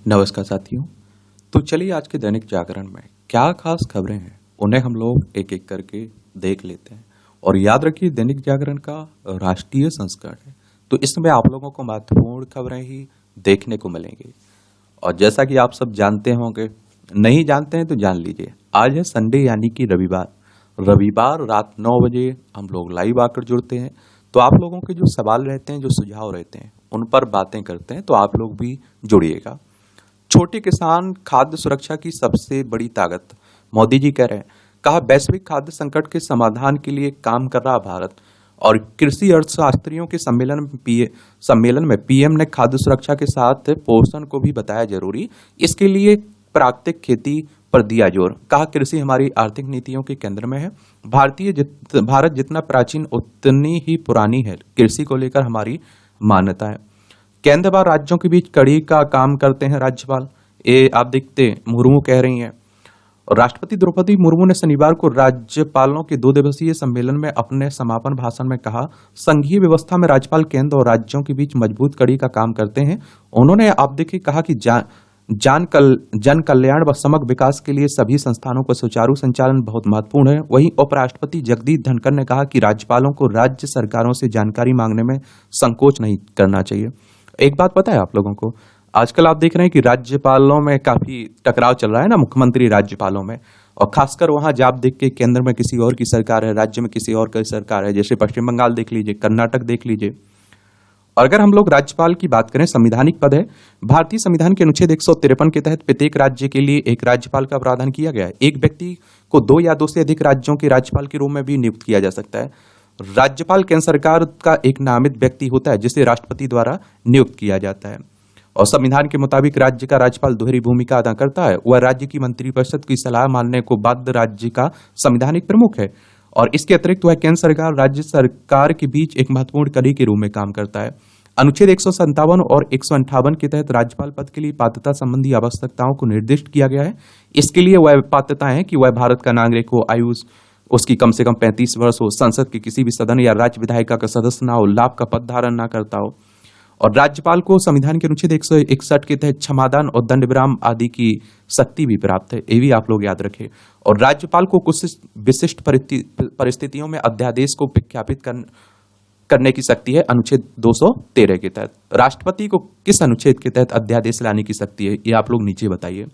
नमस्कार साथियों। तो चलिए आज के दैनिक जागरण में क्या खास खबरें हैं उन्हें हम लोग एक एक करके देख लेते हैं। और याद रखिए दैनिक जागरण का राष्ट्रीय संस्करण है, तो इसमें आप लोगों को महत्वपूर्ण खबरें ही देखने को मिलेंगी। और जैसा कि आप सब जानते होंगे, नहीं जानते हैं तो जान लीजिए, आज है संडे यानी कि रविवार। रविवार रात 9 बजे हम लोग लाइव आकर जुड़ते हैं। तो आप लोगों के जो सवाल रहते हैं, जो सुझाव रहते हैं, उन पर बातें करते हैं। तो आप लोग भी जुड़िएगा। छोटे किसान खाद्य सुरक्षा की सबसे बड़ी ताकत, मोदी जी कह रहे हैं। कहा वैश्विक खाद्य संकट के समाधान के लिए काम कर रहा भारत। और कृषि अर्थशास्त्रियों के सम्मेलन में पीएम ने खाद्य सुरक्षा के साथ पोषण को भी बताया जरूरी। इसके लिए प्राकृतिक खेती पर दिया जोर। कहा कृषि हमारी आर्थिक नीतियों के केंद्र में है। भारत जितना प्राचीन उतनी ही पुरानी है कृषि को लेकर हमारी मान्यता है। केंद्र व राज्यों के बीच कड़ी का काम करते हैं राज्यपाल, ये आप देखते मुर्मू कह रही हैं। और राष्ट्रपति द्रौपदी मुर्मू ने शनिवार को राज्यपालों के 2 दिवसीय सम्मेलन में अपने समापन भाषण में कहा, संघीय व्यवस्था में राज्यपाल केंद्र और राज्यों के बीच मजबूत कड़ी का काम करते हैं। उन्होंने आप देखिए कहा कि जन कल्याण व समग्र विकास के लिए सभी संस्थानों का सुचारू संचालन बहुत महत्वपूर्ण है। वहीं उपराष्ट्रपति जगदीप धनखड़ ने कहा कि राज्यपालों को राज्य सरकारों से जानकारी मांगने में संकोच नहीं करना चाहिए। एक बात पता है आप लोगों को, आजकल आप देख रहे हैं कि राज्यपालों में काफी टकराव चल रहा है ना, मुख्यमंत्री राज्यपालों में। और खासकर वहां जब आप देख के केंद्र में किसी और की सरकार है, राज्य में किसी और की सरकार है, जैसे पश्चिम बंगाल देख लीजिए, कर्नाटक देख लीजिए। और अगर हम लोग राज्यपाल की बात करें, संवैधानिक पद है। भारतीय संविधान के अनुच्छेद 153 के तहत प्रत्येक राज्य के लिए एक राज्यपाल का प्रावधान किया गया है। एक व्यक्ति को 2 या 2 से अधिक राज्यों के राज्यपाल के रूप में भी नियुक्त किया जा सकता है। राज्यपाल केंद्र सरकार का एक नामित व्यक्ति होता है जिसे राष्ट्रपति द्वारा नियुक्त किया जाता है। और संविधान के मुताबिक राज्य का राज्यपाल दोहरी भूमिका अदा करता है। वह राज्य की मंत्रिपरिषद की सलाह मानने को बाध्य राज्य का संवैधानिक प्रमुख है। और इसके अतिरिक्त वह केंद्र सरकार राज्य सरकार के बीच एक महत्वपूर्ण कड़ी के रूप में काम करता है। अनुच्छेद 157 और 158 के तहत राज्यपाल पद के लिए पात्रता संबंधी आवश्यकताओं को निर्दिष्ट किया गया है। इसके लिए वह पात्रताएं हैं कि वह भारत का नागरिक हो, आयु उसकी कम से कम 35 वर्ष हो, संसद के किसी भी सदन या राज्य विधायिका का सदस्य ना हो, लाभ का पद धारण ना करता हो। और राज्यपाल को संविधान के अनुच्छेद 161 के तहत क्षमादान और दंड विराम आदि की शक्ति भी प्राप्त है, ये भी आप लोग याद रखें। और राज्यपाल को कुछ विशिष्ट परिस्थितियों में अध्यादेश को विज्ञापित करने की शक्ति है, अनुच्छेद 213 के तहत। राष्ट्रपति को किस अनुच्छेद के तहत अध्यादेश लाने की शक्ति है, ये आप लोग नीचे बताइए।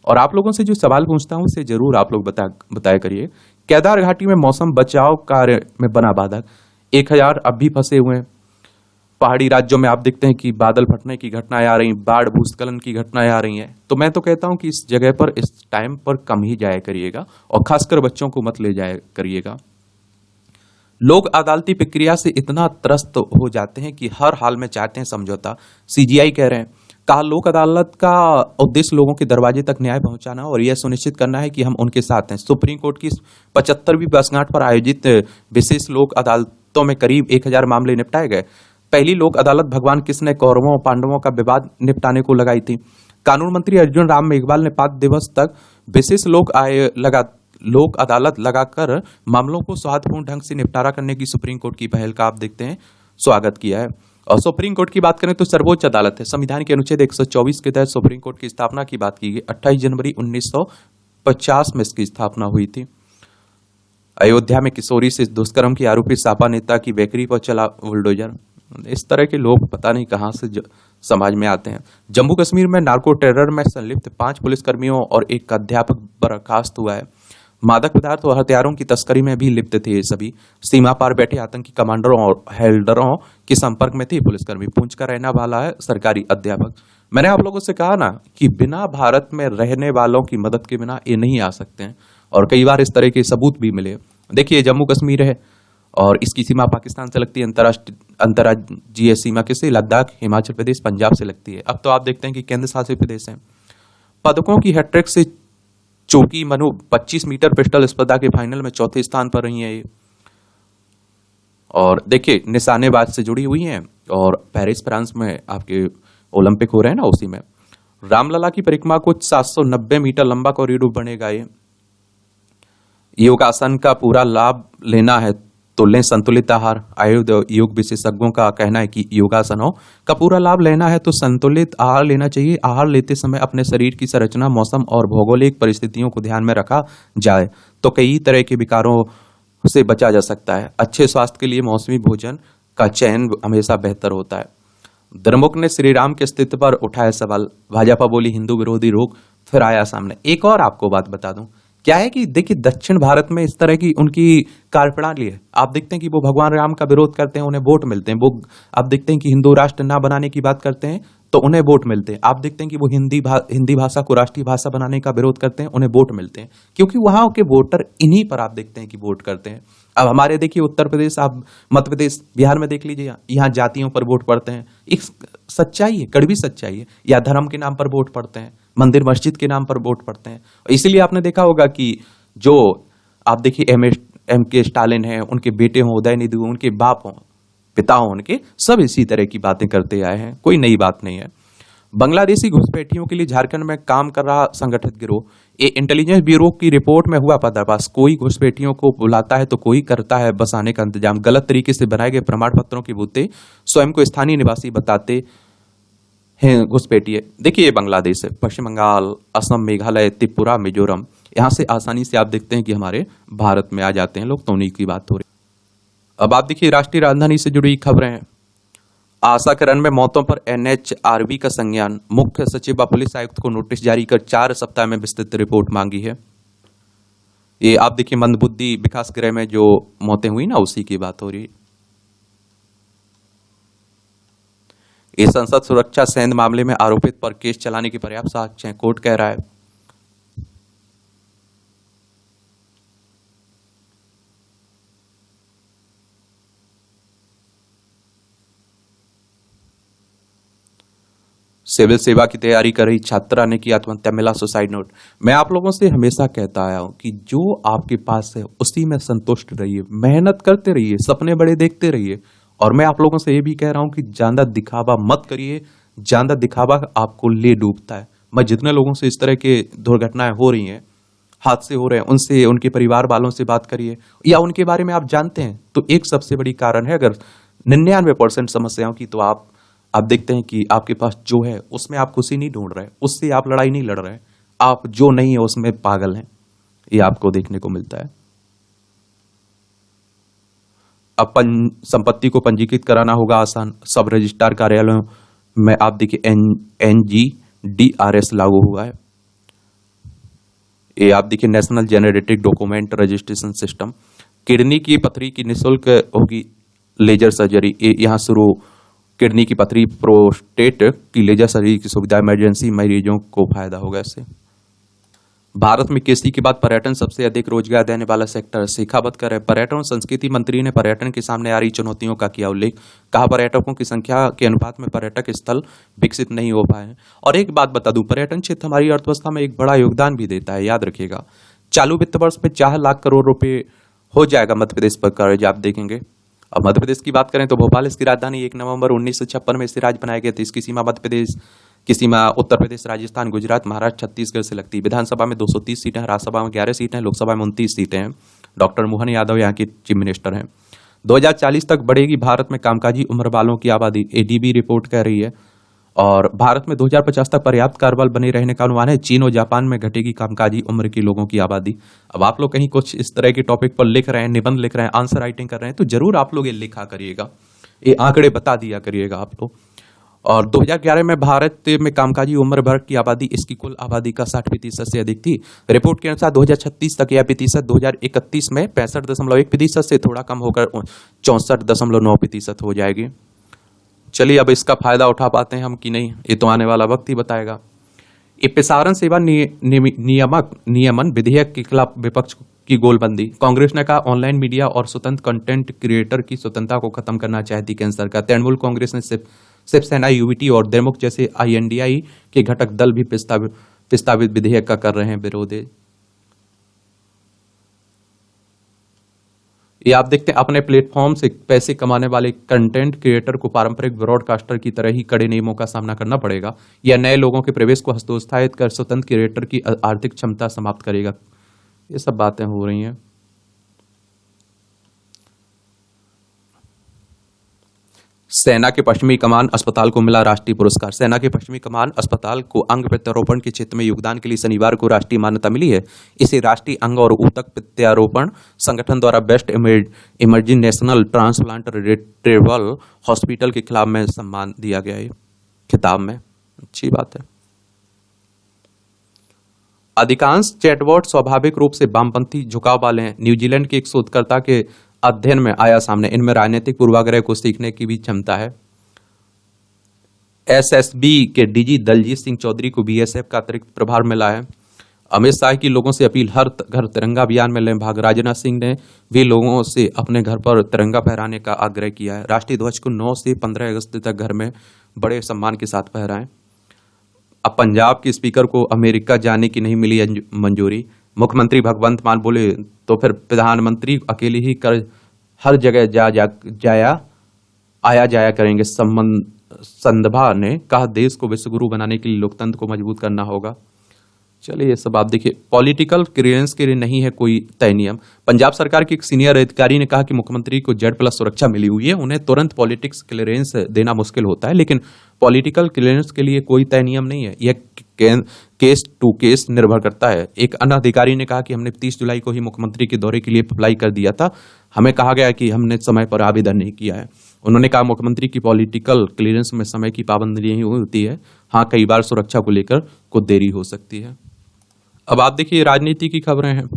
और आप लोगों से जो सवाल पूछता हूं उसे जरूर आप लोग बताया करिए। केदार घाटी में मौसम बचाव कार्य में बना बाधक, 1000 अब भी फंसे हुए हैं। पहाड़ी राज्यों में आप देखते हैं कि बादल फटने की घटनाएं आ रही, बाढ़ भूस्खलन की घटनाएं आ रही हैं। तो मैं तो कहता हूं कि इस जगह पर इस टाइम पर कम ही जाया करिएगा और खासकर बच्चों को मत ले जाया करिएगा। लोग अदालती प्रक्रिया से इतना त्रस्त हो जाते हैं कि हर हाल में चाहते हैं समझौता, सीजीआई कह रहे हैं। कहा लोक अदालत का उद्देश्य लोगों के दरवाजे तक न्याय पहुंचाना और यह सुनिश्चित करना है कि हम उनके साथ हैं। सुप्रीम कोर्ट की 75वीं वर्षगांठ पर आयोजित विशेष लोक अदालतों में करीब 1000 मामले निपटाए गए। पहली लोक अदालत भगवान कृष्ण ने कौरवों और पांडवों का विवाद निपटाने को लगाई थी। कानून मंत्री अर्जुन राम मेघवाल ने 5 दिवस तक विशेष लोक अदालत लगाकर मामलों को सौहार्दपूर्ण ढंग से निपटारा करने की सुप्रीम कोर्ट की पहल का आप देखते हैं स्वागत किया है। और सुप्रीम कोर्ट की बात करें तो सर्वोच्च अदालत है। संविधान के अनुच्छेद 124 के तहत सुप्रीम कोर्ट की स्थापना की बात की गई। 28 जनवरी 1950 में इसकी स्थापना हुई थी। अयोध्या में किशोरी से दुष्कर्म की आरोपी सापा नेता की बेकरी पर चला बुलडोजर। इस तरह के लोग पता नहीं कहां से समाज में आते हैं। जम्मू कश्मीर में नार्को टेरर में संलिप्त 5 पुलिसकर्मियों और एक अध्यापक बर्खास्त हुआ है। मादक पदार्थ और हथियारों की तस्करी में भी लिप्त थे ये सभी। सीमा पार बैठे आतंकी कमांडरों और हेल्डरों के संपर्क में थे पुलिसकर्मी। पूंछ का रहने वाला है सरकारी अध्यापक। मैंने आप लोगों से कहा ना कि बिना भारत में रहने वालों की मदद के बिना ये नहीं आ सकते हैं। और कई बार इस तरह के सबूत भी मिले। देखिए जम्मू कश्मीर है और इसकी सीमा पाकिस्तान से लगती है, अंतर्राज्यीय सीमा किसे, लद्दाख, हिमाचल प्रदेश, पंजाब से लगती है। अब तो आप देखते हैं कि केंद्र शासित प्रदेश है। पदकों की हैट्रिक से चौकी मनु 25 मीटर पिस्टल स्पर्धा के फाइनल में 4थे स्थान पर रही है ये। और देखिए निशानेबाज से जुड़ी हुई हैं और पेरिस फ्रांस में आपके ओलंपिक हो रहे हैं ना, उसी में रामलला की परिक्रमा को 790 मीटर लंबा कॉरिडोर बनेगा ये। योगासन का पूरा लाभ लेना है तो लें संतुलित आहार। आयुर्वेद योग विशेषज्ञों का कहना है कि योगासनों का पूरा लाभ लेना है तो संतुलित आहार लेना चाहिए। आहार लेते समय अपने शरीर की संरचना, मौसम और भौगोलिक परिस्थितियों को ध्यान में रखा जाए तो कई तरह के विकारों से बचा जा सकता है। अच्छे स्वास्थ्य के लिए मौसमी भोजन का चयन हमेशा बेहतर होता है। द्रमुक ने श्री राम के अस्तित्व पर उठाया सवाल। भाजपा बोली हिंदू विरोधी रोग, फिर आया सामने। एक और आपको बात बता दूं, क्या है कि देखिए दक्षिण भारत में इस तरह की उनकी कार्यप्रणाली है। आप देखते हैं कि वो भगवान राम का विरोध करते हैं, उन्हें वोट मिलते हैं। वो आप देखते हैं कि हिंदू राष्ट्र ना बनाने की बात करते हैं तो उन्हें वोट मिलते हैं। आप देखते हैं कि वो हिंदी भाषा को राष्ट्रीय भाषा बनाने का विरोध करते हैं, उन्हें वोट मिलते हैं, क्योंकि वहां के वोटर इन्हीं पर आप देखते हैं कि वोट करते हैं। अब हमारे देखिए उत्तर प्रदेश, आप मध्य प्रदेश, बिहार में देख लीजिए, यहाँ जातियों पर वोट पड़ते हैं। एक सच्चाई है, कड़वी सच्चाई है। या धर्म के नाम पर वोट पड़ते हैं, मंदिर मस्जिद के नाम पर वोट पड़ते हैं। इसीलिए आपने देखा होगा कि जो आप देखिए एम के स्टालिन है, उनके बेटे हों उदयनिधि, उनके बाप हों, पिता हों उनके, सब इसी तरह की बातें करते आए हैं। कोई नई बात नहीं है। बांग्लादेशी घुसपैठियों के लिए झारखंड में काम कर रहा संगठित गिरोह। ये इंटेलिजेंस ब्यूरो की रिपोर्ट में हुआ पर्दाफाश। कोई घुसपैठियों को बुलाता है तो कोई करता है बसाने का इंतजाम। गलत तरीके से बनाए गए प्रमाण पत्रों की बूते स्वयं को स्थानीय निवासी बताते हैं घुसपैठिए। देखिए ये बांग्लादेश है, पश्चिम बंगाल, असम, मेघालय, त्रिपुरा, मिजोरम, यहाँ से आसानी से आप देखते हैं कि हमारे भारत में आ जाते हैं लोग। तो उन्हीं की बात हो रही। अब आप देखिए राष्ट्रीय राजधानी से जुड़ी खबरें हैं। आशा के रन में मौतों पर एनएचआरबी का संज्ञान। मुख्य सचिव व पुलिस आयुक्त को नोटिस जारी कर 4 सप्ताह में विस्तृत रिपोर्ट मांगी है। ये आप देखिए मंदबुद्धि विकास गृह में जो मौतें हुई ना, उसी की बात हो रही है। ये संसद सुरक्षा सेंध मामले में आरोपित पर केस चलाने की पर्याप्त साक्ष्य है, कोर्ट कह रहा है। सिविल सेवा की तैयारी कर रही छात्रा ने की आत्महत्या, मिला सुसाइड नोट। मैं आप लोगों से हमेशा कहता आया हूं कि जो आपके पास है उसी में संतुष्ट रहिए, मेहनत करते रहिए, सपने बड़े देखते रहिए। और मैं आप लोगों से ये भी कह रहा हूं कि ज्यादा दिखावा मत करिए, ज्यादा दिखावा आपको ले डूबता है। मैं जितने लोगों से इस तरह के दुर्घटनाएं हो रही हैं, हादसे हो रहे हैं, उनसे, उनके परिवार वालों से बात करिए, या उनके बारे में आप जानते हैं तो एक सबसे बड़ी कारण है, अगर 99% समस्याओं की, तो आप देखते हैं कि आपके पास जो है उसमें आप खुशी नहीं ढूंढ रहे, उससे आप लड़ाई नहीं लड़ रहे, आप जो नहीं है उसमें पागल हैं। ये आपको देखने को मिलता है। अब संपत्ति को पंजीकृत कराना होगा आसान। सब रजिस्ट्रार कार्यालयों में आप देखिए NGDRS लागू हुआ है। ये आप देखिए national genetic document registration system. Kidney की पथरी की निःशुल्क होगी लेजर सर्जरी। यहाँ शुरू किडनी की पथरी, प्रोस्टेट की लेजर सर्जरी की सुविधा, इमरजेंसी मरीजों को फायदा होगा इससे। भारत में कृषि के बाद पर्यटन सबसे अधिक रोजगार देने वाला सेक्टर। शेखावत कर पर्यटन और संस्कृति मंत्री ने पर्यटन के सामने आ रही चुनौतियों का किया उल्लेख। कहा पर्यटकों की संख्या के अनुपात में पर्यटक स्थल विकसित नहीं हो पाए हैं। और एक बात बता दूं, पर्यटन क्षेत्र हमारी अर्थव्यवस्था में एक बड़ा योगदान भी देता है, याद रखिएगा। चालू वित्त वर्ष में 4 लाख करोड़ रुपए हो जाएगा मध्य प्रदेश पर कर्ज, आप देखेंगे। अब मध्य प्रदेश की बात करें तो भोपाल इसकी राजधानी 1 नवंबर 1956 में इसे राज्य बनाया गया था। इसकी सीमा मध्य प्रदेश की सीमा उत्तर प्रदेश, राजस्थान, गुजरात, महाराष्ट्र, छत्तीसगढ़ से लगती है। विधानसभा में 230 सीटें हैं, राज्यसभा में 11 सीटें हैं, लोकसभा में 29 सीटें हैं। डॉक्टर मोहन यादव यहाँ के चीफ मिनिस्टर हैं। 2040 तक बढ़ेगी भारत में कामकाजी उम्र वालों की आबादी, एडीबी रिपोर्ट कह रही है। और भारत में 2050 तक पर्याप्त कार्यबल बने रहने का अनुमान है। चीन और जापान में घटेगी कामकाजी उम्र के लोगों की आबादी। अब आप लोग कहीं कुछ इस तरह के टॉपिक पर लिख रहे हैं, निबंध लिख रहे हैं, आंसर राइटिंग कर रहे हैं, तो जरूर आप लोग ये लिखा करिएगा, ये आंकड़े बता दिया करिएगा आप लोग। और 2011 में भारत में कामकाजी उम्र वर्ग की आबादी इसकी कुल आबादी का 60% से अधिक थी। रिपोर्ट के अनुसार 2036 तक यह प्रतिशत 2031 में 65.1% से थोड़ा कम होकर 64.9% हो जाएगी। चलिए अब इसका फायदा उठा पाते हैं हम कि नहीं, ये तो आने वाला वक्त ही बताएगा। ये प्रसारण सेवा नियमन विधेयक के खिलाफ विपक्ष की गोलबंदी। कांग्रेस ने कहा ऑनलाइन मीडिया और स्वतंत्र कंटेंट क्रिएटर की स्वतंत्रता को खत्म करना चाहती केंद्र सरकार। तृणमूल कांग्रेस ने शिवसेना, यूवीटी और द्रमुक जैसे INDI के घटक दल भी प्रस्तावित विधेयक का कर रहे हैं विरोध। ये आप देखते हैं अपने प्लेटफॉर्म से पैसे कमाने वाले कंटेंट क्रिएटर को पारंपरिक ब्रॉडकास्टर की तरह ही कड़े नियमों का सामना करना पड़ेगा। यह नए लोगों के प्रवेश को हतोत्साहित कर स्वतंत्र क्रिएटर की आर्थिक क्षमता समाप्त करेगा। ये सब बातें हो रही हैं। सेना के पश्चिमी कमान अस्पताल को मिला राष्ट्रीय पुरस्कार। सेना के पश्चिमी कमान अस्पताल को अंग प्रत्यारोपण के क्षेत्र में योगदान के लिए शनिवार को राष्ट्रीय मान्यता मिली है। इसे राष्ट्रीय अंग और ऊतक प्रत्यारोपण संगठन द्वारा best emerging national transplant retrieval hospital के खिलाफ में सम्मान दिया गया है खिताब में। अच्छी बात है। अधिकांश चैटबॉट स्वाभाविक रूप से वामपंथी झुकाव वाले हैं। न्यूजीलैंड के एक शोधकर्ता के अध्ययन में आया सामने। इनमें राजनीतिक पूर्वाग्रह को सीखने की भी क्षमता है। एसएसबी के डीजी दलजीत सिंह चौधरी को बीएसएफ का अतिरिक्त प्रभार मिला है। अमित शाह की लोगों से अपील, हर घर तिरंगा अभियान में लें भाग। राजनाथ सिंह ने भी लोगों से अपने घर पर तिरंगा फहराने का आग्रह किया है। राष्ट्रीय ध्वज को 9 से 15 अगस्त तक घर में बड़े सम्मान के साथ फहराएं। अब पंजाब के स्पीकर को अमेरिका जाने की नहीं मिली मंजूरी। मुख्यमंत्री भगवंत मान बोले तो फिर प्रधानमंत्री अकेले ही कर हर जगह आया जाया करेंगे। संदभा ने कहा, देश को विश्वगुरु बनाने के लिए लोकतंत्र को मजबूत करना होगा। चलिए ये सब आप देखिए। पॉलिटिकल क्लियरेंस के लिए नहीं है कोई तय नियम। पंजाब सरकार के एक सीनियर अधिकारी ने कहा कि मुख्यमंत्री को Z+ सुरक्षा मिली हुई है, उन्हें तुरंत पॉलिटिक्स क्लियरेंस देना मुश्किल होता है, लेकिन पॉलिटिकल क्लियरेंस के लिए कोई तय नियम नहीं है। यह केस टू केस निर्भर करता है। एक अन्य अधिकारी ने कहा कि हमने 30 जुलाई को ही मुख्यमंत्री के दौरे के लिए अप्लाई कर दिया था। हमें कहा गया कि हमने समय पर आवेदन नहीं किया है। उन्होंने कहा, मुख्यमंत्री की पॉलिटिकल क्लियरेंस में समय की पाबंदी नहीं होती है। हाँ, कई बार सुरक्षा को लेकर कुछ देरी हो सकती है। अब आप देखिए राजनीति की खबरें हैं,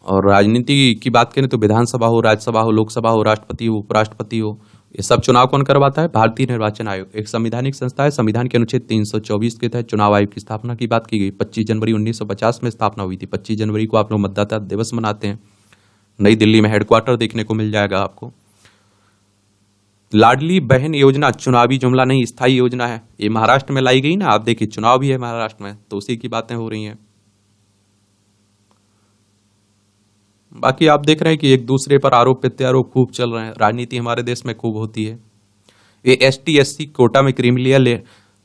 और राजनीति की बात करें तो विधानसभा हो, राज्यसभा हो, लोकसभा हो, राष्ट्रपति हो, उपराष्ट्रपति हो, ये सब चुनाव कौन करवाता है? भारतीय निर्वाचन आयोग एक संवैधानिक संस्था है। संविधान के अनुच्छेद 324 के तहत चुनाव आयोग की स्थापना की बात की गई। 25 जनवरी 1950 में स्थापना हुई थी। 25 जनवरी को आप लोग मतदाता दिवस मनाते हैं। नई दिल्ली में हेडक्वार्टर देखने को मिल जाएगा आपको। लाडली बहन योजना चुनावी जुमला नहीं, स्थायी योजना है। ये महाराष्ट्र में लाई गई ना, आप देखिए चुनाव भी है महाराष्ट्र में, तो उसी की बातें हो रही हैं। बाकी आप देख रहे हैं कि एक दूसरे पर आरोप प्रत्यारोप खूब चल रहे हैं। राजनीति हमारे देश में खूब होती है। ये ST/SC कोटा में क्रीमी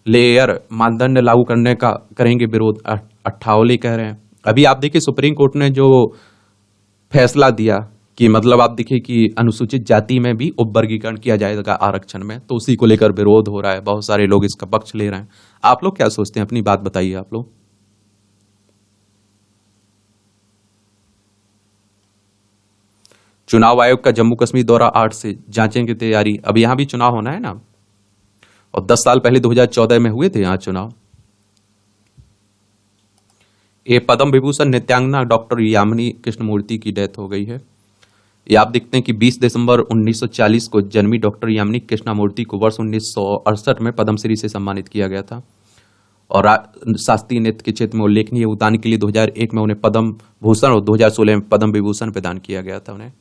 लेयर मानदंड लागू करने का करेंगे विरोध, अठावले कह रहे हैं। अभी आप देखिए सुप्रीम कोर्ट ने जो फैसला दिया कि मतलब आप देखिए कि अनुसूचित जाति में भी उपवर्गीकरण किया जाएगा आरक्षण में, तो उसी को लेकर विरोध हो रहा है। बहुत सारे लोग इसका पक्ष ले रहे हैं। आप लोग क्या सोचते हैं? अपनी बात बताइए आप लोग। चुनाव आयोग का जम्मू कश्मीर दौरा 8 से, जांचें की तैयारी। अब यहां भी चुनाव होना है ना, और 10 साल पहले 2014 में हुए थे यहां चुनाव। ये पद्म विभूषण नृत्यांगना डॉक्टर यामिनी कृष्णमूर्ति की डेथ हो गई है। ये आप देखते हैं कि 20 दिसंबर 1940 को जन्मी डॉक्टर यामिनी कृष्णमूर्ति को वर्ष 1968 में पद्मश्री से सम्मानित किया गया था। और शास्त्रीय नृत्य के क्षेत्र में उल्लेखनीय योगदान के लिए 2001 में उन्हें पद्म भूषण और 2016 में पद्म विभूषण प्रदान किया गया था उन्हें।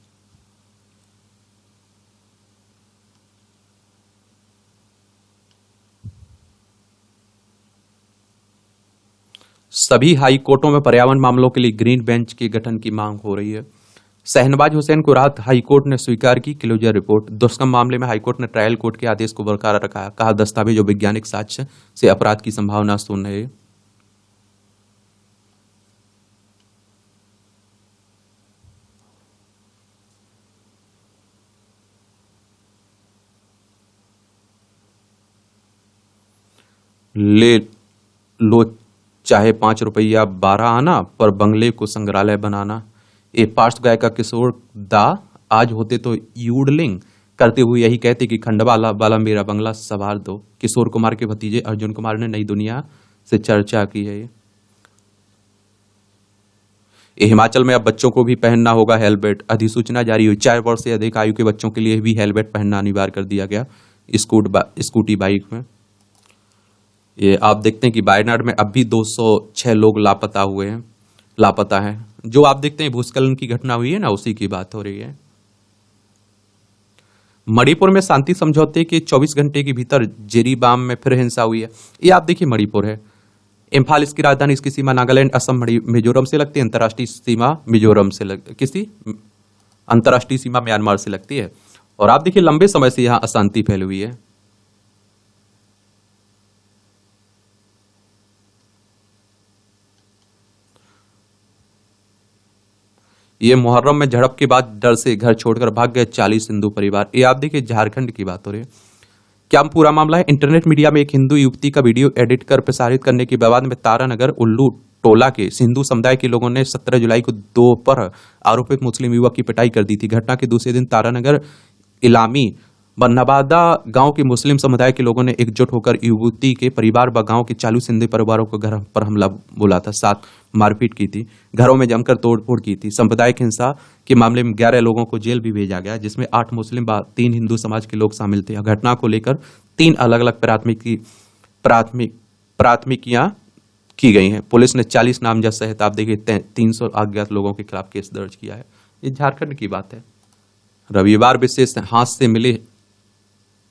सभी हाई कोर्टों में पर्यावरण मामलों के लिए ग्रीन बेंच के गठन की मांग हो रही है। शहनवाज हुसैन को राहत हाईकोर्ट ने स्वीकार की क्लोजर रिपोर्ट। दुष्कर्म मामले में हाईकोर्ट ने ट्रायल कोर्ट के आदेश को बरकरार रखा है। कहा, दस्तावेज और वैज्ञानिक साक्ष्य से अपराध की संभावना शून्य है। ले लो चाहे 5 रुपया 12 आना, पर बंगले को संग्रहालय बनाना। ये पार्श्व गायिका किशोर दा आज होते तो यूडलिंग करते हुए यही कहते कि खंडवा वाला मेरा बंगला संवार दो। किशोर कुमार के भतीजे अर्जुन कुमार ने नई दुनिया से चर्चा की है। ये हिमाचल में अब बच्चों को भी पहनना होगा हेलमेट। अधिसूचना जारी हुई। 4 वर्ष से अधिक आयु के बच्चों के लिए भी हेलमेट पहनना अनिवार्य कर दिया गया स्कूटी बाइक में। ये आप देखते हैं कि वायनाड में अब भी 206 लोग लापता हैं। जो आप देखते हैं भूस्खलन की घटना हुई है ना, उसी की बात हो रही है। मणिपुर में शांति समझौते के 24 घंटे के भीतर जिरीबाम में फिर हिंसा हुई है। ये आप देखिए मणिपुर है। इम्फाल इसकी राजधानी, इसकी सीमा नागालैंड, असम, मिजोरम से लगती है। अंतर्राष्ट्रीय सीमा मिजोरम से अंतर्राष्ट्रीय सीमा म्यांमार से लगती है। और आप देखिए लंबे समय से यहां अशांति फैली हुई है। ये मुहर्रम में झड़प के बाद डर से घर छोड़कर भाग गए 40 हिंदू परिवार। ये आप देखिए झारखंड की बात हो रही है। क्या पूरा मामला है? इंटरनेट मीडिया में एक हिंदू युवती का वीडियो एडिट कर प्रसारित करने के विवाद में तारानगर उल्लू टोला के हिंदू समुदाय के लोगों ने 17 जुलाई को दोपहर आरोपित मुस्लिम युवक की पिटाई कर दी थी। घटना के दूसरे दिन तारानगर इलामी नवादा गांव के मुस्लिम समुदाय के लोगों ने एकजुट होकर युवती के परिवार व गांव के 40 हिंदू परिवारों को घर पर हमला बोला था, साथ मारपीट की थी, घरों में जमकर तोड़फोड़ की थी। सांप्रदायिक हिंसा के मामले में 11 लोगों को जेल भी भेजा गया, जिसमें 8 मुस्लिम व 3 हिंदू समाज के लोग शामिल थे। घटना को लेकर 3 अलग अलग प्राथमिकियां की गई हैं। पुलिस ने 40 नामजद सहित आप देखिए 300 अज्ञात लोगों के खिलाफ केस दर्ज किया है। ये झारखंड की बात है। रविवार विशेष हाथ से मिले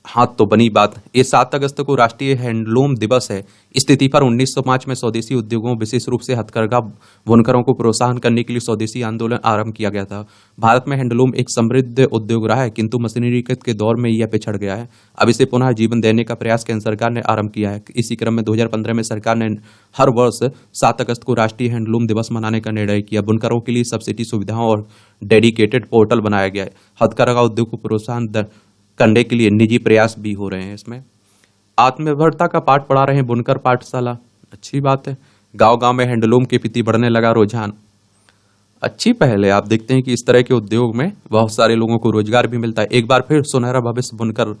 हाथ तो बनी बात। ये 7 अगस्त को राष्ट्रीय हैंडलूम दिवस है। इस तिथि पर 1905 में स्वदेशी उद्योगों, विशेष रूप से हथकरघा बुनकरों को प्रोत्साहन करने के लिए स्वदेशी आंदोलन आरंभ किया गया था। भारत में हैंडलूम एक समृद्ध उद्योग रहा है, किंतु मशीनीकृत के दौर में यह पिछड़ गया है। अब इसे पुनः जीवन देने का प्रयास केंद्र सरकार ने आरंभ किया है। इसी क्रम में 2015 में सरकार ने हर वर्ष 7 अगस्त को राष्ट्रीय हैंडलूम दिवस मनाने का निर्णय किया। बुनकरों के लिए सब्सिडी सुविधाओं और डेडिकेटेड पोर्टल बनाया गया है। हथकरघा उद्योग को प्रोत्साहन करने के लिए निजी प्रयास भी हो रहे हैं। इसमें आत्मनिर्भरता का पाठ पढ़ा रहे हैं बुनकर पाठशाला, अच्छी बात है। गांव गांव में हैंडलूम के प्रति बढ़ने लगा रुझान, अच्छी पहल है। आप देखते हैं कि इस तरह के उद्योग में बहुत सारे लोगों को रोजगार भी मिलता है। एक बार फिर सुनहरा भविष्य बुनकर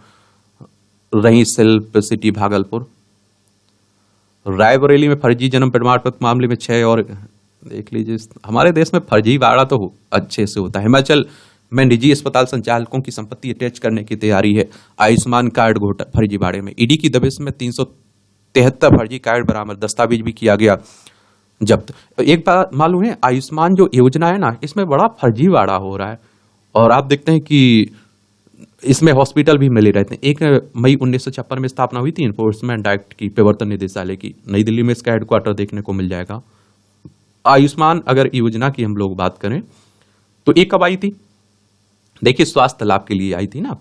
रही शिल्प सिटी भागलपुर। रायबरेली में फर्जी जन्म प्रमाण पत्र मामले में 6 और देख लीजिए। हमारे देश में फर्जीवाड़ा तो अच्छे से होता है। हिमाचल में निजी अस्पताल संचालकों की संपत्ति अटैच करने की तैयारी है। आयुष्मान कार्ड घोटाला फर्जीवाड़े में ईडी की दबिश में 373 फर्जी कार्ड बरामद, दस्तावेज भी किया गया जब्त। एक बात मालूम है, आयुष्मान जो योजना है ना, इसमें बड़ा फर्जीवाड़ा हो रहा है। और आप देखते हैं कि इसमें हॉस्पिटल भी मिले रहते हैं। 1 मई 1956 में स्थापना हुई थी इन्फोर्समेंट एक्ट की, प्रवर्तन निदेशालय की। नई दिल्ली में इसका हेडक्वार्टर देखने को मिल जाएगा। आयुष्मान अगर योजना की हम लोग बात करें तो ये कब आई थी? देखिए, स्वास्थ्य लाभ के लिए आई थी ना।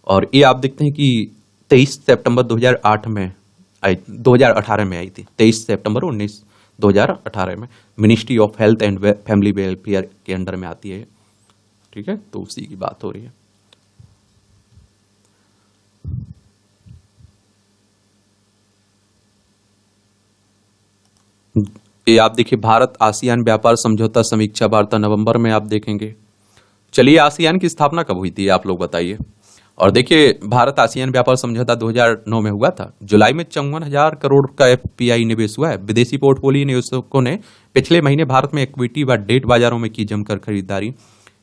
और ये आप देखते हैं कि 23 सितंबर 2018 में आई थी। 23 सितंबर 2018 में ministry of health and family welfare के अंडर में आती है। ठीक है, तो उसी की बात हो रही है। ये आप देखिए, भारत आसियान व्यापार समझौता समीक्षा वार्ता नवंबर में आप देखेंगे। चलिए, आसियान की स्थापना कब हुई थी आप लोग बताइए। और देखिए, भारत आसियान व्यापार समझौता 2009 में हुआ था। जुलाई में 54,000 करोड़ का एफपीआई निवेश हुआ है। विदेशी पोर्टफोलियो निवेशकों ने पिछले महीने भारत में इक्विटी व डेट बाजारों में की जमकर खरीदारी।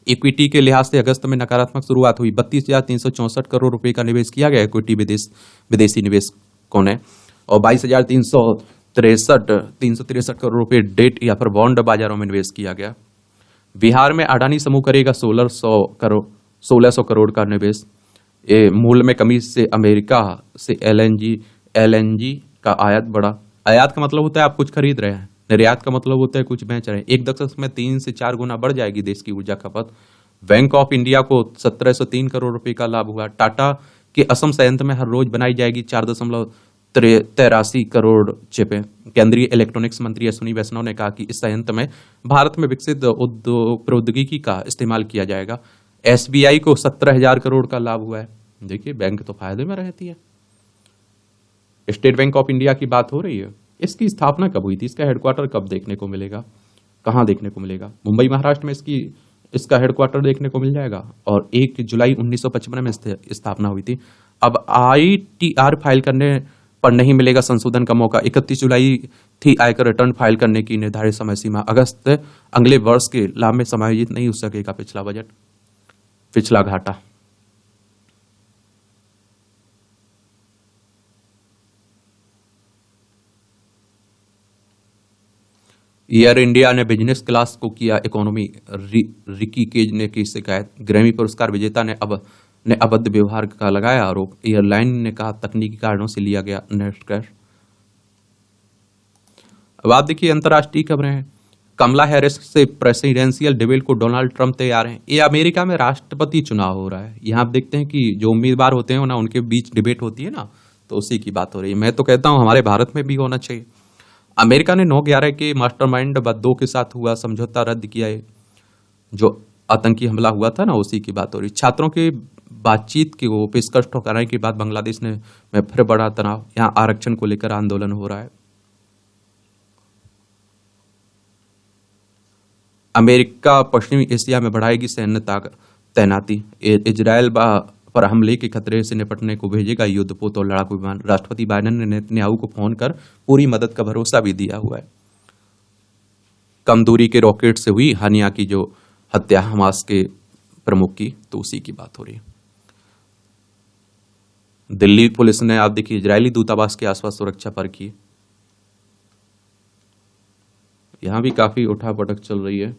इक्विटी के लिहाज से अगस्त में नकारात्मक शुरुआत हुई। 32,364 करोड़ रुपए का निवेश किया गया इक्विटी विदेशी निवेशकों ने, और 22,363 करोड़ रुपए डेट या फिर बॉन्ड बाजारों में निवेश किया गया। बिहार में अडानी समूह करेगा 1600 करोड़ का निवेश। ये मूल्य में कमी से अमेरिका से एलएनजी का आयात बढ़ा। आयात का मतलब होता है आप कुछ खरीद रहे हैं, निर्यात का मतलब होता है कुछ बेच रहे हैं। 1 दशक में 3 से 4 गुना बढ़ जाएगी देश की ऊर्जा खपत। बैंक ऑफ इंडिया को 1703 करोड़ रुपए का लाभ हुआ। टाटा के असम संयंत्र में हर रोज बनाई जाएगी 4.83 करोड़ चिपें। केंद्रीय इलेक्ट्रॉनिक्स मंत्री अश्विनी वैष्णव ने कहा कि इस संयंत्र में भारत में विकसित प्रौद्योगिकी का इस्तेमाल किया जाएगा। एसबीआई को 17,000 करोड़ का लाभ हुआ है। देखिए, बैंक तो फायदे में रहती है। स्टेट बैंक ऑफ इंडिया की बात हो रही है। इसकी स्थापना कब हुई थी? इसका हेडक्वार्टर कब देखने को मिलेगा? कहाँ देखने को मिलेगा? मुंबई महाराष्ट्र में इसका हेडक्वार्टर देखने को मिल जाएगा। और 1 जुलाई 1955 में स्थापना हुई थी। अब आईटीआर फाइल करने पर नहीं मिलेगा संशोधन का मौका। 31 जुलाई थी आयकर रिटर्न फाइल करने की निर्धारित समय सीमा। अगस्त अगले वर्ष के लाभ में समायोजित नहीं हो सकेगा पिछला बजट, पिछला घाटा। एयर इंडिया ने बिजनेस क्लास को किया इकोनॉमी। रिकी केज ने की शिकायत। ग्रैमी पुरस्कार विजेता ने अभद्र व्यवहार का लगाया आरोप। एयरलाइन ने कहा तकनीकी कारणों से लिया गया निष्कर्ष। अब आप देखिए, अंतर्राष्ट्रीय खबरें हैं। कमला हैरिस से प्रेसिडेंशियल डिबेट को डोनाल्ड ट्रंप तैयार हैं। ये अमेरिका में राष्ट्रपति चुनाव हो रहा है। यहाँ आप देखते हैं कि जो उम्मीदवार होते हैं ना, उनके बीच डिबेट होती है ना, तो उसी की बात हो रही है। मैं तो कहता हूँ हमारे भारत में भी होना चाहिए। अमेरिका ने 9/11 के मास्टरमाइंड बद्दो के साथ हुआ समझौता रद्द किया है। जो आतंकी हमला हुआ था ना, उसी की बात हो रही। छात्रों के बातचीत की वो पेशकश ठुकराने के बाद बांग्लादेश में फिर बड़ा तनाव, यहाँ आरक्षण को लेकर आंदोलन हो रहा है। अमेरिका पश्चिमी एशिया में बढ़ाएगी सैन्य तैनाती, इजरायल पर हमले के खतरे से निपटने को भेजेगा युद्धपोत और लड़ाकू विमान। राष्ट्रपति बाइडेन ने नेतन्याहू को फोन कर पूरी मदद का भरोसा भी दिया हुआ है। कम दूरी के रॉकेट से हुई हानिया की जो हत्या हमास के प्रमुख की, तो उसी की बात हो रही है। दिल्ली पुलिस ने आप देखिए इजरायली दूतावास के आसपास सुरक्षा पर की, यहां भी काफी उठापटक चल रही है।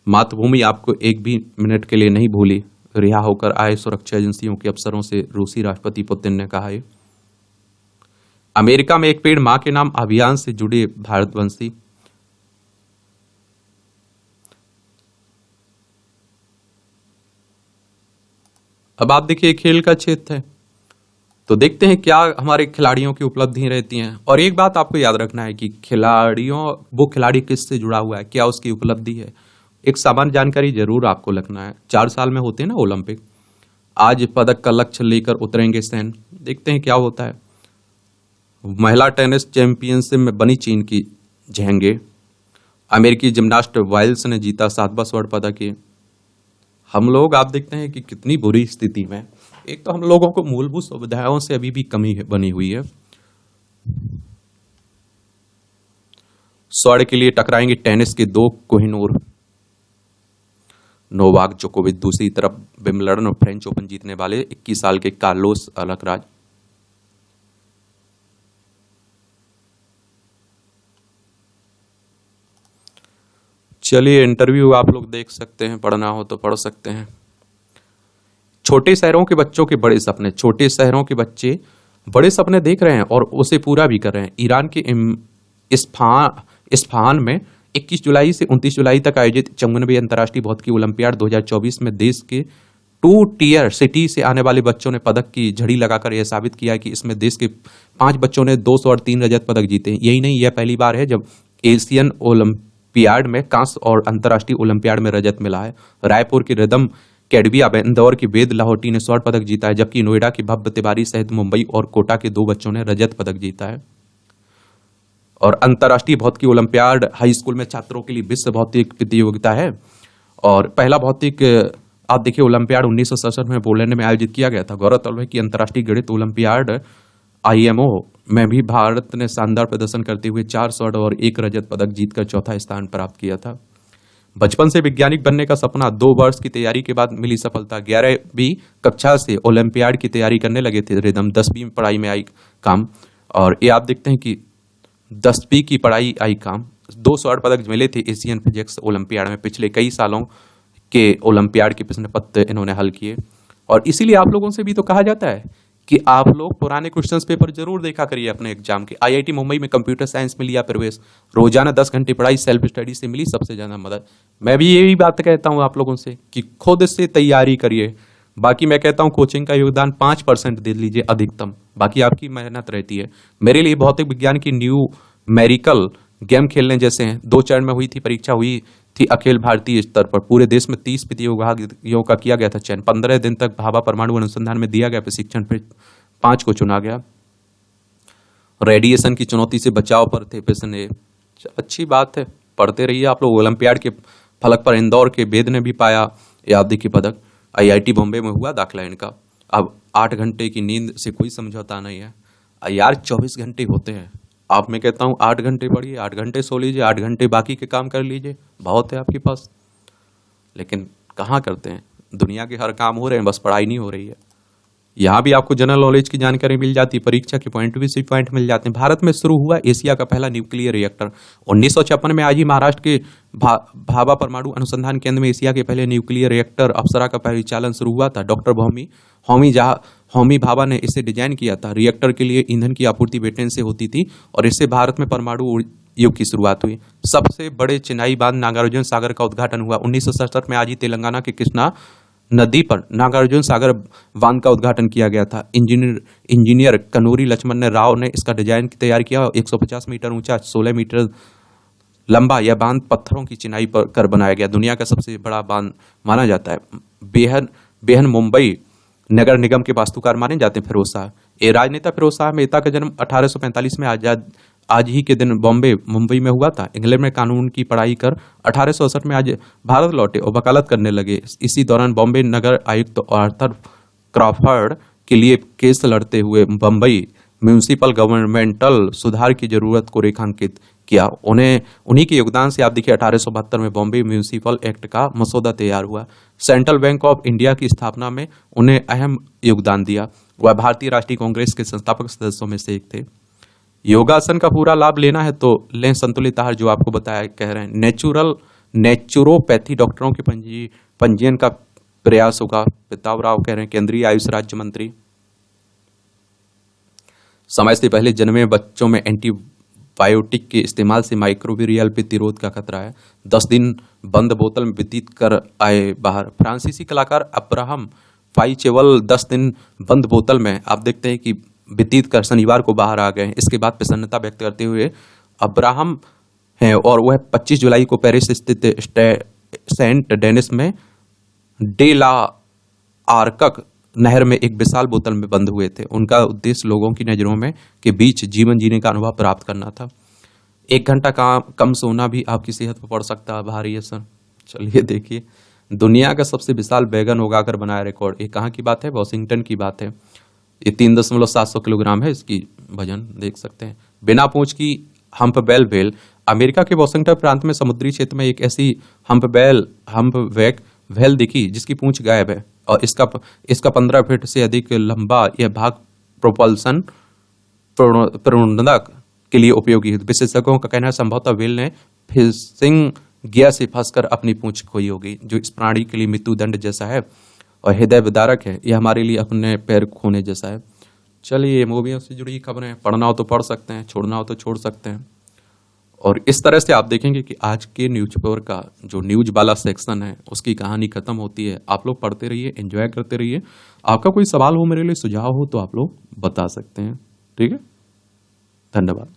मातृभूमि आपको एक भी मिनट के लिए नहीं भूली, रिहा होकर आए सुरक्षा एजेंसियों के अफसरों से रूसी राष्ट्रपति पुतिन ने कहा है। अमेरिका में एक पेड़ मां के नाम अभियान से जुड़े भारतवंशी। अब आप देखिए खेल का क्षेत्र है, तो देखते हैं क्या हमारे खिलाड़ियों की उपलब्धि रहती हैं। और एक बात आपको याद रखना है कि वो खिलाड़ी किससे जुड़ा हुआ है, क्या उसकी उपलब्धि है, एक सामान्य जानकारी जरूर आपको रखना है। 4 साल में होते हैं ना ओलंपिक, आज पदक का लक्ष्य लेकर उतरेंगे सैन, देखते हैं क्या होता है। महिला टेनिस चैंपियनशिप में बनी चीन की जहंगे, अमेरिकी जिम्नास्ट वाइल्स ने जीता 7वां स्वर्ण पदक। हम लोग आप देखते हैं कि कितनी बुरी स्थिति में, एक तो हम लोगों को मूलभूत सुविधाओं से अभी भी कमी बनी हुई है। स्वर्ण के लिए टकराएंगे टेनिस के 2 कोहिनूर, नोवाक जोकोविच, दूसरी तरफ विंबलडन और फ्रेंच ओपन जीतने वाले 21 साल के कार्लोस अलकराज। चलिए इंटरव्यू आप लोग देख सकते हैं, पढ़ना हो तो पढ़ सकते हैं। छोटे शहरों के बच्चों के बड़े सपने, छोटे शहरों के बच्चे बड़े सपने देख रहे हैं और उसे पूरा भी कर रहे हैं। ईरान के इस्फहान में 21 जुलाई से 29 जुलाई तक आयोजित 54वीं अंतर्राष्ट्रीय भौतिकी ओलंपियाड 2024 में देश के 2 टियर सिटी से आने वाले बच्चों ने पदक की झड़ी लगाकर यह साबित किया है कि इसमें देश के 5 बच्चों ने 2 स्वर्ण 3 रजत पदक जीते। यही नहीं, यह पहली बार है जब एशियन ओलंपियाड में कांस्य और अंतर्राष्ट्रीय ओलंपियाड में रजत मिला है। रायपुर की रिदम कैडबिया में, इंदौर की वेद लाहौटी ने स्वर्ण पदक जीता है, जबकि नोएडा की भव्य तिवारी सहित मुंबई और कोटा के 2 बच्चों ने रजत पदक जीता है। और अंतर्राष्ट्रीय भौतिकी ओलंपियाड हाई स्कूल में छात्रों के लिए विश्व भौतिक प्रतियोगिता है। और पहला भौतिक आप देखिए ओलंपियाड 1967 में पोलैंड में आयोजित किया गया था। गौरतलब है कि अंतर्राष्ट्रीय गणित ओलंपियाड IMO में भी भारत ने शानदार प्रदर्शन करते हुए 4 स्वर्ण और 1 रजत पदक जीतकर चौथा स्थान प्राप्त किया था। बचपन से वैज्ञानिक बनने का सपना, 2 वर्ष की तैयारी के बाद मिली सफलता। 11वीं कक्षा से ओलंपियाड की तैयारी करने लगे थे रिदम, 10वीं में पढ़ाई में आई काम। और ये आप देखते हैं कि 10वीं की पढ़ाई आई काम। 2 स्वर्ण पदक मिले थे एशियन फिजिक्स ओलंपियाड में। पिछले कई सालों के ओलंपियाड के प्रश्न पत्र इन्होंने हल किए। और इसीलिए आप लोगों से भी तो कहा जाता है कि आप लोग पुराने क्वेश्चंस पेपर जरूर देखा करिए अपने एग्जाम के। IIT मुंबई में कंप्यूटर साइंस में लिया प्रवेश, रोजाना 10 घंटे पढ़ाई, सेल्फ स्टडी से मिली सबसे ज्यादा मदद। मैं भी यही बात कहता हूं आप लोगों से कि खुद से तैयारी करिए। बाकी मैं कहता हूं कोचिंग का योगदान 5% दे लीजिए अधिकतम, बाकी आपकी मेहनत रहती है। मेरे लिए भौतिक विज्ञान की न्यूमेरिकल गेम खेलने जैसे हैं। 2 चरण में हुई थी परीक्षा, हुई थी अखिल भारतीय स्तर पर। पूरे देश में 30 प्रतियोगियों का किया गया था चयन। 15 दिन तक भाभा परमाणु अनुसंधान में दिया गया प्रशिक्षण, फिर 5 को चुना गया। रेडिएशन की चुनौती से बचाव पर थे प्रश्न। अच्छी बात है, पढ़ते रहिए आप लोग। ओलंपियाड के फलक पर इंदौर के वेद ने भी पाया यादी की पदक। IIT बॉम्बे में हुआ दाखिला इनका। अब 8 घंटे की नींद से कोई समझौता नहीं है यार, 24 घंटे होते हैं। आप मैं कहता हूं 8 घंटे पढ़िए, 8 घंटे सो लीजिए, 8 घंटे बाकी के काम कर लीजिए, बहुत है आपके पास। लेकिन कहाँ करते हैं, दुनिया के हर काम हो रहे हैं, बस पढ़ाई नहीं हो रही है। यहाँ भी आपको जनरल नॉलेज की जानकारी मिल जाती है, परीक्षा के पॉइंट भी सी पॉइंट मिल जाते हैं। भारत में शुरू हुआ एशिया का पहला न्यूक्लियर रिएक्टर 1956 में। आज ही महाराष्ट्र के भाभा परमाणु अनुसंधान केंद्र में एशिया के पहले न्यूक्लियर रिएक्टर अप्सरा का परिचालन शुरू हुआ था। डॉक्टर होमी भाभा ने इसे डिजाइन किया था। रिएक्टर के लिए ईंधन की आपूर्ति ब्रिटेन से होती थी और इससे भारत में परमाणु युग की शुरुआत हुई। सबसे बड़े चिनाई बांध नागार्जुन सागर का उद्घाटन हुआ 1967 में। आज ही तेलंगाना के कृष्णा नदी पर नागार्जुन सागर बांध का उद्घाटन किया गया था। इंजीनियर कनूरी लक्ष्मण राव ने इसका डिजाइन तैयार किया। 150 मीटर ऊंचा, 16 मीटर लंबा यह बांध पत्थरों की चिनाई पर कर बनाया गया। दुनिया का सबसे बड़ा बांध माना जाता है। बेहन मुंबई नगर निगम के वास्तुकार माने जाते हैं फिरोज शाह। ये राजनेता फिरोज शाह मेहता का जन्म 1845 में आज ही के दिन मुंबई में हुआ था। इंग्लैंड में कानून की पढ़ाई कर 1868 में आज भारत लौटे और वकालत करने लगे। इसी दौरान बॉम्बे नगर आयुक्त आर्थर क्रॉफर्ड के लिए केस लड़ते हुए बम्बई म्यूनिसिपल गवर्नमेंटल सुधार की जरूरत को रेखांकित किया। उन्हीं के योगदान से आप देखिए 1872 में बॉम्बे म्यूनिसिपल एक्ट का मसौदा तैयार हुआ। सेंट्रल बैंक ऑफ इंडिया की स्थापना में उन्हें अहम योगदान दिया। वह भारतीय राष्ट्रीय कांग्रेस के संस्थापक सदस्यों में से एक थे। योगासन का पूरा लाभ लेना है तो लें संतुलित आहार, जो आपको बताया कह रहे हैं। नेचुरोपैथी डॉक्टरों के पंजीयन का प्रयास होगा, प्रताप राव कह रहे हैं, केंद्रीय आयुष राज्य मंत्री। समय से पहले जन्मे बच्चों में एंटीबायोटिक के इस्तेमाल से माइक्रोबियल प्रतिरोध का खतरा है। 10 दिन बंद बोतल में व्यतीत कर आए बाहर। फ्रांसीसी कलाकार अब्राहम फाइचेवल 10 दिन बंद बोतल में आप देखते हैं कि व्यतीत कर शनिवार को बाहर आ गए। इसके बाद प्रसन्नता व्यक्त करते हुए अब्राहम हैं और वह 25 जुलाई को पेरिस स्थित सेंट डेनिस में डे ला आर्कक नहर में एक विशाल बोतल में बंद हुए थे। उनका उद्देश्य लोगों की नजरों में के बीच जीवन जीने का अनुभव प्राप्त करना था। 1 घंटा कम सोना भी आपकी सेहत पर पड़ सकता है भारी असर। चलिए देखिए, दुनिया का सबसे विशाल बैगन उगाकर बनाया रिकॉर्ड। ये कहाँ की बात है? वॉशिंगटन की बात है। ये 3.7 किलोग्राम है, इसकी वजन देख सकते हैं। बिना पूंछ की हम्पबेल व्हेल। अमेरिका के वॉशिंगटन प्रांत में समुद्री क्षेत्र में एक ऐसी हम्पबैक व्हेल दिखी जिसकी पूंछ गायब है और इसका 15 फीट से अधिक लंबा यह भाग प्रोपल्सन प्रणोदक के लिए उपयोगी है। विशेषज्ञों का कहना है संभवतः व्हेल ने फिशिंग गियर से फंसकर अपनी पूंछ खोई होगी, जो इस प्राणी के लिए मृत्युदंड जैसा है और हृदय विदारक है। यह हमारे लिए अपने पैर खोने जैसा है। चलिए, मूवियों से जुड़ी खबरें पढ़ना हो तो पढ़ सकते हैं, छोड़ना हो तो छोड़ सकते हैं। और इस तरह से आप देखेंगे कि आज के न्यूज़पेपर का जो न्यूज वाला सेक्शन है उसकी कहानी खत्म होती है। आप लोग पढ़ते रहिए, एंजॉय करते रहिए। आपका कोई सवाल हो, मेरे लिए सुझाव हो तो आप लोग बता सकते हैं। ठीक है, धन्यवाद।